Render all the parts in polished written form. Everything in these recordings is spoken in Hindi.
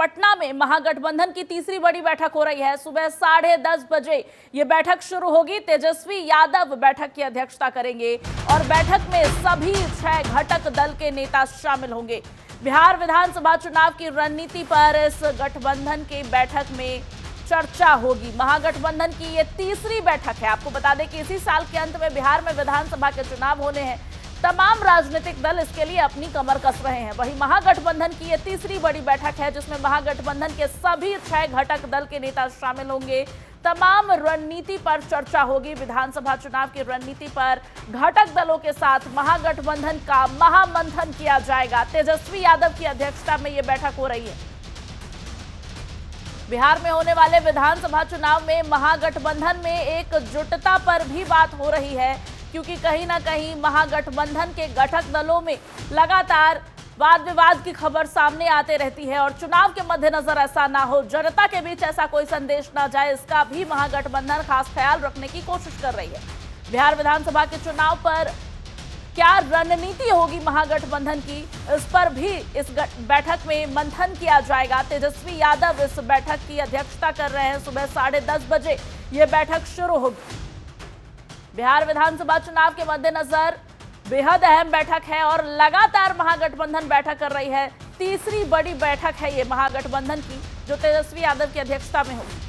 पटना में महागठबंधन की तीसरी बड़ी बैठक हो रही है। सुबह 10:30 बजे ये बैठक शुरू होगी। तेजस्वी यादव बैठक की अध्यक्षता करेंगे और बैठक में सभी 6 घटक दल के नेता शामिल होंगे। बिहार विधानसभा चुनाव की रणनीति पर इस गठबंधन की बैठक में चर्चा होगी। महागठबंधन की ये तीसरी बैठक है। आपको बता दें कि इसी साल के अंत में बिहार में विधानसभा के चुनाव होने हैं। तमाम राजनीतिक दल इसके लिए अपनी कमर कस रहे हैं। वहीं महागठबंधन की ये तीसरी बड़ी बैठक है जिसमें महागठबंधन के सभी 6 घटक दल के नेता शामिल होंगे। तमाम रणनीति पर चर्चा होगी। विधानसभा चुनाव की रणनीति पर घटक दलों के साथ महागठबंधन का महामंथन किया जाएगा। तेजस्वी यादव की अध्यक्षता में ये बैठक हो रही है। बिहार में होने वाले विधानसभा चुनाव में महागठबंधन में एकजुटता पर भी बात हो रही है, क्योंकि कहीं ना कहीं महागठबंधन के घटक दलों में लगातार वाद विवाद की खबर सामने आते रहती है और चुनाव के मद्देनजर ऐसा ना हो, जनता के बीच ऐसा कोई संदेश ना जाए, इसका भी महागठबंधन खास ख्याल रखने की कोशिश कर रही है। बिहार विधानसभा के चुनाव पर क्या रणनीति होगी महागठबंधन की, इस पर भी इस बैठक में मंथन किया जाएगा। तेजस्वी यादव इस बैठक की अध्यक्षता कर रहे हैं। सुबह 10:30 बजे ये बैठक शुरू होगी। बिहार विधानसभा चुनाव के मद्देनजर बेहद अहम बैठक है और लगातार महागठबंधन बैठक कर रही है। तीसरी बड़ी बैठक है ये महागठबंधन की, जो तेजस्वी यादव की अध्यक्षता में होगी।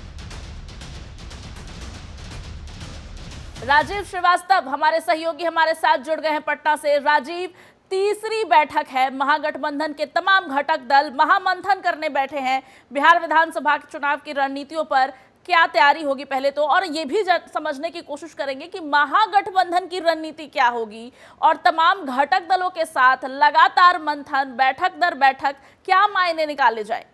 राजीव श्रीवास्तव हमारे सहयोगी हमारे साथ जुड़ गए हैं पटना से। राजीव, तीसरी बैठक है, महागठबंधन के तमाम घटक दल महामंथन करने बैठे हैं बिहार विधानसभा के चुनाव की रणनीतियों पर। क्या तैयारी होगी पहले तो, और ये भी समझने की कोशिश करेंगे कि महागठबंधन की रणनीति क्या होगी और तमाम घटक दलों के साथ लगातार मंथन बैठक दर बैठक क्या मायने निकाले जाए।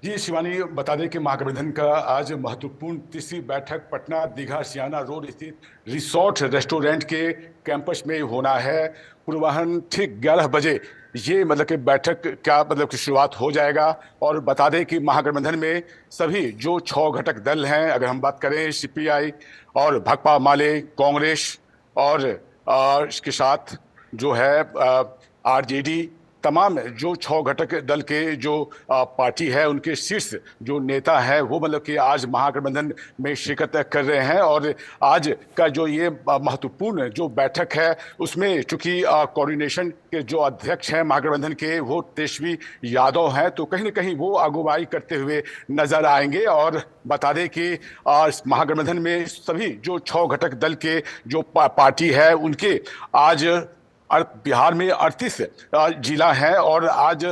जी शिवानी, बता दें कि महागठबंधन का आज महत्वपूर्ण तीसरी बैठक पटना दीघा सियाना रोड स्थित रिसोर्ट रेस्टोरेंट के कैंपस में होना है। पूर्वाह्न ठीक 11 बजे ये कि बैठक की शुरुआत हो जाएगा। और बता दें कि महागठबंधन में सभी जो 6 घटक दल हैं, अगर हम बात करें सीपीआई और भाकपा माले, कांग्रेस और इसके साथ जो है आरजेडी, तमाम जो 6 घटक दल के जो पार्टी है उनके शीर्ष जो नेता है वो कि आज महागठबंधन में शिरकत कर रहे हैं। और आज का जो ये महत्वपूर्ण जो बैठक है उसमें चूंकि कोऑर्डिनेशन के जो अध्यक्ष हैं महागठबंधन के वो तेजस्वी यादव हैं, तो कहीं ना कहीं वो अगुवाई करते हुए नजर आएंगे। और बता दें कि महागठबंधन में सभी जो 6 घटक दल के जो पार्टी है उनके आज बिहार में 38 जिला है और आज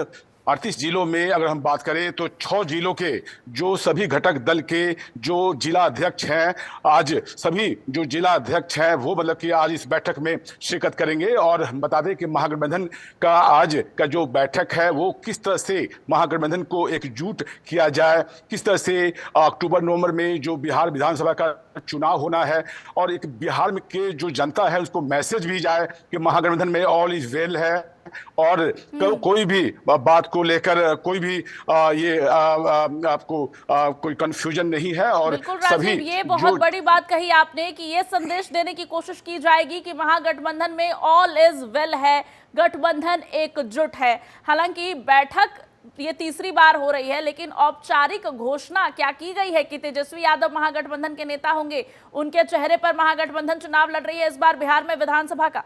38 जिलों में अगर हम बात करें तो 6 जिलों के जो सभी घटक दल के जो जिला अध्यक्ष हैं, आज सभी जो जिला अध्यक्ष हैं वो कि आज इस बैठक में शिरकत करेंगे। और बता दें कि महागठबंधन का आज का जो बैठक है वो किस तरह से महागठबंधन को एकजुट किया जाए, किस तरह से अक्टूबर नवंबर में जो बिहार विधानसभा का चुनाव होना है और एक बिहार में के जो जनता है उसको मैसेज भी जाए कि महागठबंधन में ऑल इज वेल है और कोई भी बात को लेकर कोई भी आपको कोई कंफ्यूजन नहीं है। और सभी ये बहुत बड़ी बात कही आपने कि ये संदेश देने की कोशिश की जाएगी कि महागठबंधन में ऑल इज वेल है, गठबंधन एकजुट है। हालांकि बैठक ये तीसरी बार हो रही है, लेकिन औपचारिक घोषणा क्या की गई है कि तेजस्वी यादव महागठबंधन के नेता होंगे, उनके चेहरे पर महागठबंधन चुनाव लड़ रही है इस बार बिहार में विधानसभा का?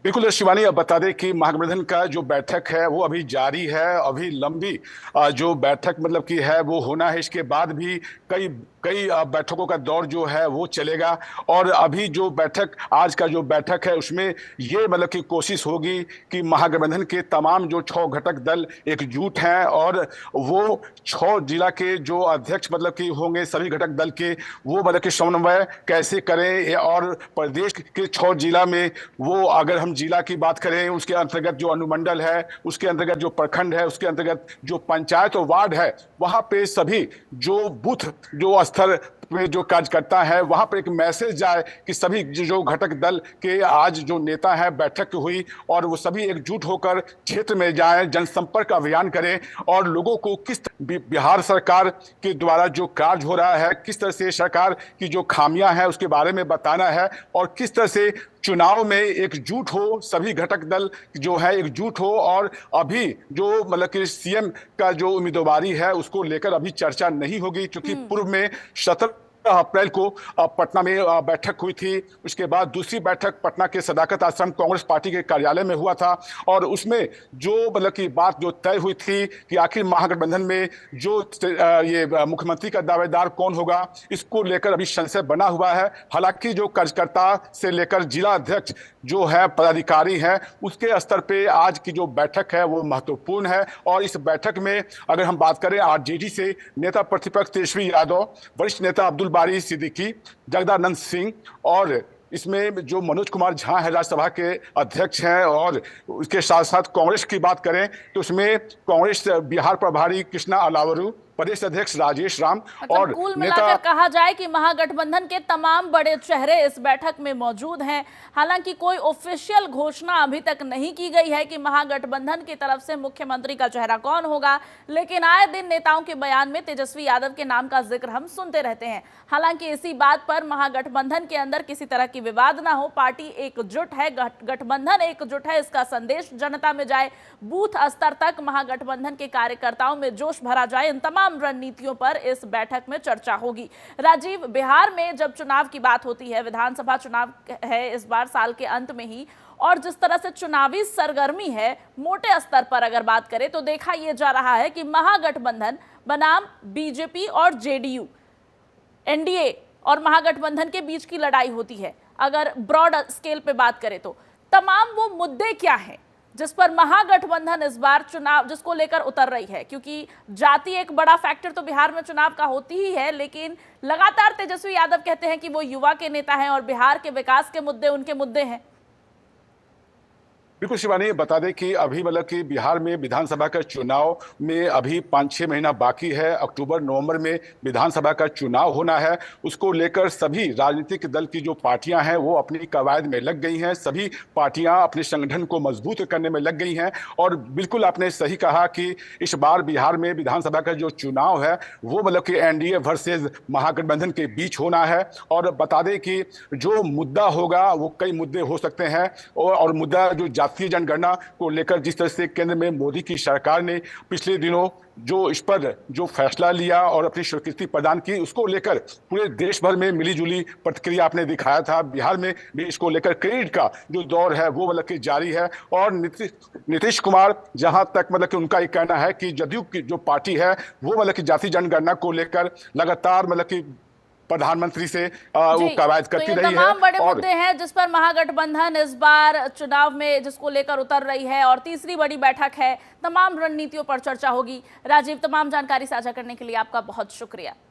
बिल्कुल शिवानी, अब बता दें कि महागठबंधन का जो बैठक है वो अभी जारी है। अभी लंबी जो बैठक की है वो होना है। इसके बाद भी कई बैठकों का दौर जो है वो चलेगा। और अभी जो बैठक आज का जो बैठक है उसमें ये की कोशिश होगी कि महागठबंधन के तमाम जो 6 घटक दल एकजुट हैं और वो 6 जिला के जो अध्यक्ष कि होंगे सभी घटक दल के, वो कि समन्वय कैसे करें। और प्रदेश के 6 जिला में वो अगर हम जिला की बात करें उसके अंतर्गत जो अनुमंडल है, उसके अंतर्गत जो प्रखंड है, उसके अंतर्गत जो पंचायत और वार्ड है, वहां पे सभी जो बूथ जो स्तर पे जो कार्यकर्ता है वहां पर एक मैसेज जाए कि सभी जो घटक दल के आज जो नेता है बैठक हुई और वो सभी एकजुट होकर क्षेत्र में जाएं, जनसंपर्क अभियान करें और लोगों को किस बिहार सरकार के द्वारा जो कार्य हो रहा है, किस तरह से सरकार की जो खामियां हैं उसके बारे में बताना है और किस तरह से चुनाव में एकजुट हो, सभी घटक दल जो है एकजुट हो, और अभी जो मतलब कि सीएम का जो उम्मीदवारी है उसको लेकर अभी चर्चा नहीं होगी, क्योंकि पूर्व में 17 अप्रैल को पटना में बैठक हुई थी। उसके बाद दूसरी बैठक पटना के सदाकत आश्रम कांग्रेस पार्टी के कार्यालय में हुआ था, और उसमें जो मतलब की बात जो तय हुई थी कि आखिर महागठबंधन में जो ये मुख्यमंत्री का दावेदार कौन होगा, इसको लेकर अभी संशय बना हुआ है। हालांकि जो कार्यकर्ता से लेकर जिला अध्यक्ष जो है पदाधिकारी हैं, उसके स्तर पे आज की जो बैठक है वो महत्वपूर्ण है। और इस बैठक में अगर हम बात करें आरजेडी से नेता प्रतिपक्ष तेजस्वी यादव, वरिष्ठ नेता अब्दुल बारी सिद्दीकी, जगदानंद सिंह, और इसमें जो मनोज कुमार झा है राज्यसभा के अध्यक्ष हैं, और उसके साथ साथ कांग्रेस की बात करें तो उसमें कांग्रेस बिहार प्रभारी कृष्णा अलावरू, प्रदेश अध्यक्ष राजेश राम, और कुल मिलाकर कहा जाए कि महागठबंधन के तमाम बड़े चेहरे इस बैठक में मौजूद हैं। हालांकि कोई ऑफिशियल घोषणा अभी तक नहीं की गई है कि महागठबंधन की तरफ से मुख्यमंत्री का चेहरा कौन होगा, लेकिन आए दिन नेताओं के बयान में तेजस्वी यादव के नाम का जिक्र हम सुनते रहते हैं। हालांकि इसी बात पर महागठबंधन के अंदर किसी तरह की विवाद ना हो, पार्टी एकजुट है, गठबंधन एकजुट है, इसका संदेश जनता में जाए, बूथ स्तर तक महागठबंधन के कार्यकर्ताओं में जोश भरा जाए, इन तमाम रणनीतियों पर इस बैठक में चर्चा होगी। राजीव, बिहार में जब चुनाव की बात होती है, विधानसभा चुनाव है इस बार साल के अंत में ही, और जिस तरह से चुनावी सरगर्मी है मोटे स्तर पर अगर बात करें तो देखा यह जा रहा है कि महागठबंधन बनाम बीजेपी और जेडीयू, एनडीए और महागठबंधन के बीच की लड़ाई होती है। अगर ब्रॉड स्केल पे बात करें तो तमाम वो मुद्दे क्या हैं जिस पर महागठबंधन इस बार चुनाव जिसको लेकर उतर रही है, क्योंकि जाति एक बड़ा फैक्टर तो बिहार में चुनाव का होती ही है, लेकिन लगातार तेजस्वी यादव कहते हैं कि वो युवा के नेता हैं और बिहार के विकास के मुद्दे उनके मुद्दे हैं। बिल्कुल शिवानी, बता दें कि अभी मतलब कि बिहार में विधानसभा का चुनाव में अभी 5-6 महीना बाकी है। अक्टूबर नवंबर में विधानसभा का चुनाव होना है। उसको लेकर सभी राजनीतिक दल की जो पार्टियां हैं वो अपनी कवायद में लग गई हैं। सभी पार्टियां अपने संगठन को मजबूत करने में लग गई हैं, और बिल्कुल आपने सही कहा कि इस बार बिहार में विधानसभा का जो चुनाव है वो मतलब कि एनडीए वर्सेज महागठबंधन के बीच होना है। और बता दें कि जो मुद्दा होगा वो कई मुद्दे हो सकते हैं, और मुद्दा जो जातीय जनगणना को लेकर जिस तरह से केंद्र में मोदी की सरकार ने पिछले दिनों जो इस पर जो फैसला लिया और अपनी स्वीकृति प्रदान की, उसको लेकर पूरे देश भर में मिलीजुली प्रतिक्रिया आपने दिखाया था। बिहार में भी इसको लेकर क्रेडिट का जो दौर है वो मतलब कि जारी है। और नीतीश कुमार जहां तक मतलब कि उनका ये कहना है कि जदयू की जो पार्टी है वो मतलब कि जाति जनगणना को लेकर लगातार मतलब कि प्रधानमंत्री से वो कवायद करती रही है। तमाम बड़े मुद्दे हैं जिस पर महागठबंधन इस बार चुनाव में जिसको लेकर उतर रही है, और तीसरी बड़ी बैठक है, तमाम रणनीतियों पर चर्चा होगी। राजीव, तमाम जानकारी साझा करने के लिए आपका बहुत शुक्रिया।